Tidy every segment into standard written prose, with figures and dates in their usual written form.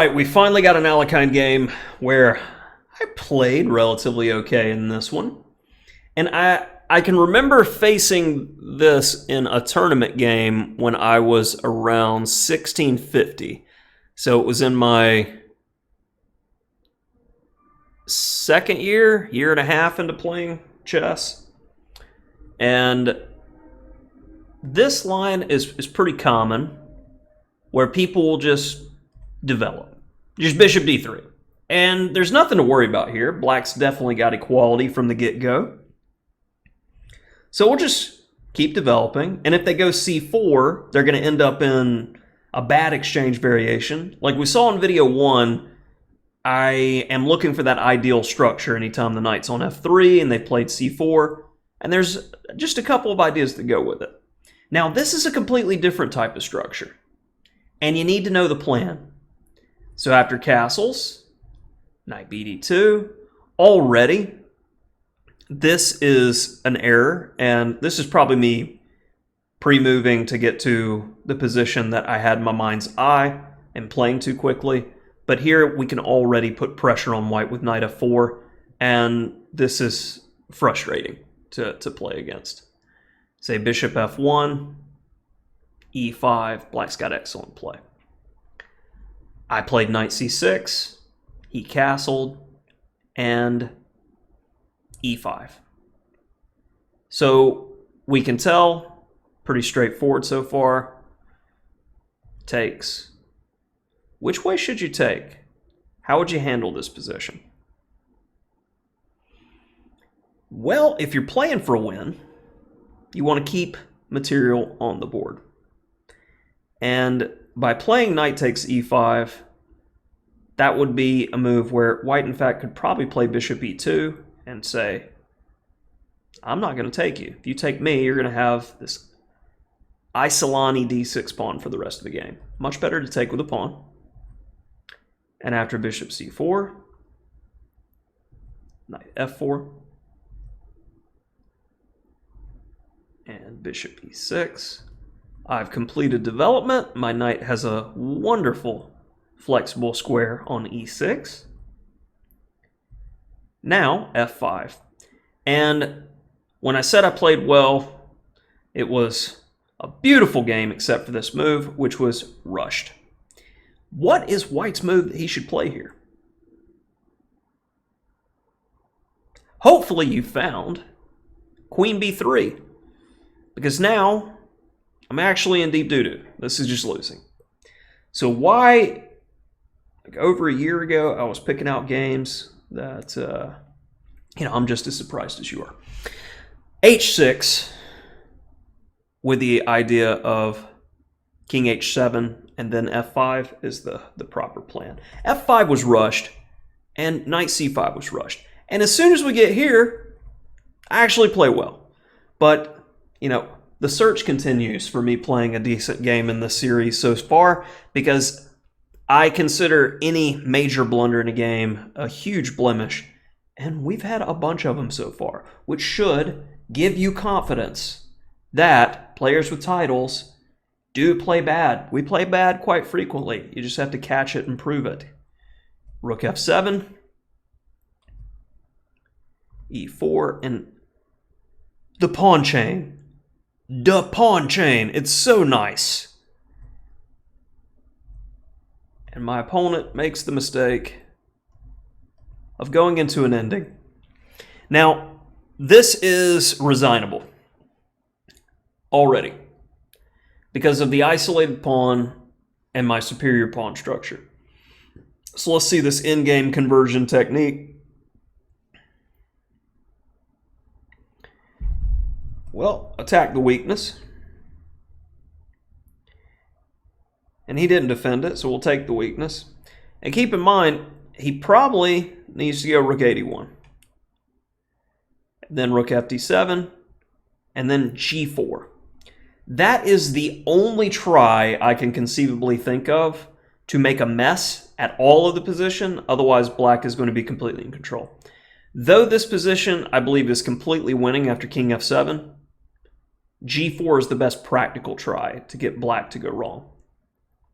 right, we finally got an Alekhine game where I played relatively okay in this one. And I can remember facing this in a tournament game when I was around 1650. So it was in my second year and a half into playing chess. And this line is pretty common, where people will just develop. Just bishop d3. And there's nothing to worry about here. Black's definitely got equality from the get-go. So we'll just keep developing. And if they go c4, they're going to end up in a bad exchange variation. Like we saw in video 1, I am looking for that ideal structure anytime the knight's on f3 and they played c4. And there's just a couple of ideas that go with it. Now, this is a completely different type of structure. And you need to know the plan. So after castles, knight bd2, already, this is an error, and this is probably me pre-moving to get to the position that I had in my mind's eye and playing too quickly. But here we can already put pressure on white with knight f4, and this is frustrating to play against. Say bishop f1, e5, black's got excellent play. I played knight c6, he castled, and e5. So we can tell, pretty straightforward so far. Takes. Which way should you take? How would you handle this position? Well, if you're playing for a win, you want to keep material on the board. And by playing knight takes e5, that would be a move where white, in fact, could probably play bishop e2 and say, I'm not going to take you. If you take me, you're going to have this Isolani d6 pawn for the rest of the game. Much better to take with a pawn. And after bishop c4, knight f4, and bishop e6. I've completed development. My knight has a wonderful flexible square on e6. Now f5. And when I said I played well, it was a beautiful game except for this move, which was rushed. What is white's move that he should play here? Hopefully you found queen b3, because now I'm actually in deep doo-doo. This is just losing. So why, like over a year ago, I was picking out games that, I'm just as surprised as you are. h6 with the idea of king h7 and then f5 is the proper plan. f5 was rushed and knight c5 was rushed. And as soon as we get here, I actually play well. But, the search continues for me playing a decent game in this series so far, because I consider any major blunder in a game a huge blemish. And we've had a bunch of them so far, which should give you confidence that players with titles do play bad. We play bad quite frequently. You just have to catch it and prove it. Rook f7, e4, and the pawn chain. The pawn chain. It's so nice. And my opponent makes the mistake of going into an ending. Now, this is resignable already because of the isolated pawn and my superior pawn structure. So let's see this in-game conversion technique. Well, attack the weakness. And he didn't defend it, so we'll take the weakness. And keep in mind, he probably needs to go rook 81. Then rook fd7, and then g4. That is the only try I can conceivably think of to make a mess at all of the position. Otherwise, black is going to be completely in control. Though this position, I believe, is completely winning after king f7, g4 is the best practical try to get black to go wrong.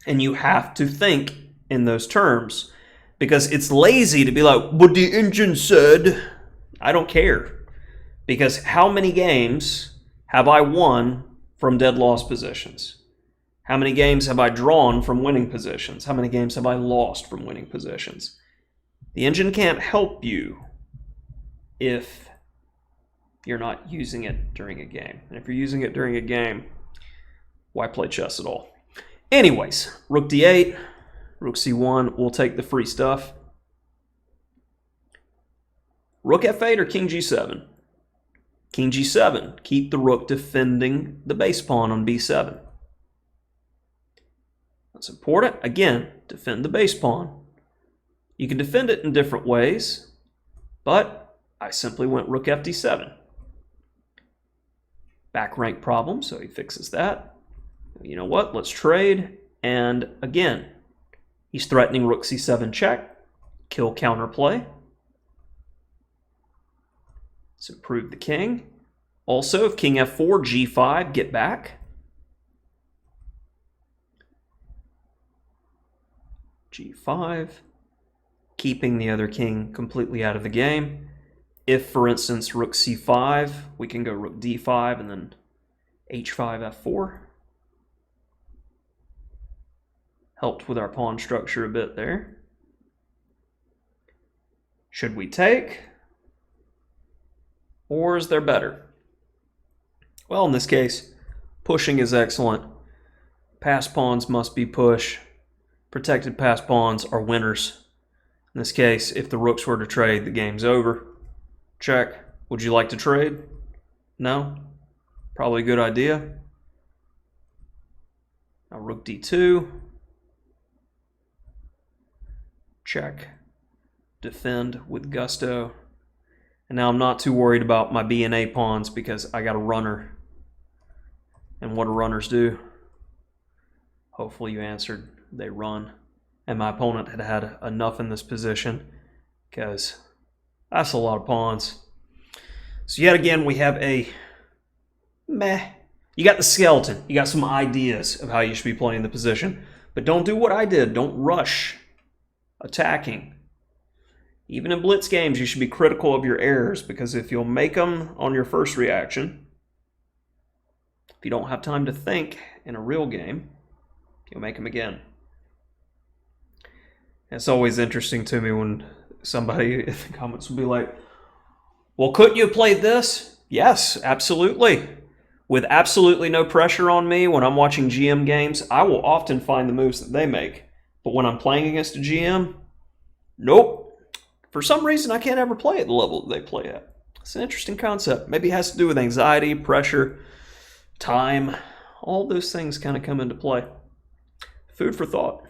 And you have to think in those terms, because it's lazy to be like, "But the engine said." I don't care, because how many games have I won from dead loss positions? How many games have I drawn from winning positions? How many games have I lost from winning positions? The engine can't help you if you're not using it during a game. And if you're using it during a game, why play chess at all? Anyways, rook d8, rook c1, we'll take the free stuff. Rook f8 or king g7? King g7, keep the rook defending the base pawn on b7. That's important. Again, defend the base pawn. You can defend it in different ways, but I simply went rook fd7. Back rank problem, so he fixes that. You know what? Let's trade. And again, he's threatening rook c7 check, kill counterplay. Let's improve the king. Also, if king f4, g5, get back. g5, keeping the other king completely out of the game. If, for instance, rook c5, we can go rook d5 and then h5, f4. Helped with our pawn structure a bit there. Should we take? Or is there better? Well, in this case, pushing is excellent. Passed pawns must be push. Protected passed pawns are winners. In this case, if the rooks were to trade, the game's over. Check. Would you like to trade? No? Probably a good idea. Now rook d2. Check. Defend with gusto. And now I'm not too worried about my B and A pawns because I got a runner. And what do runners do? Hopefully you answered. They run. And my opponent had had enough in this position because that's a lot of pawns. So yet again, we have a meh. You got the skeleton. You got some ideas of how you should be playing the position. But don't do what I did. Don't rush attacking. Even in blitz games, you should be critical of your errors, because if you'll make them on your first reaction, if you don't have time to think in a real game, you'll make them again. It's always interesting to me when somebody in the comments will be like, well, couldn't you have played this? Yes, absolutely. With absolutely no pressure on me when I'm watching GM games, I will often find the moves that they make. But when I'm playing against a GM, nope. For some reason, I can't ever play at the level that they play at. It's an interesting concept. Maybe it has to do with anxiety, pressure, time. All those things kind of come into play. Food for thought.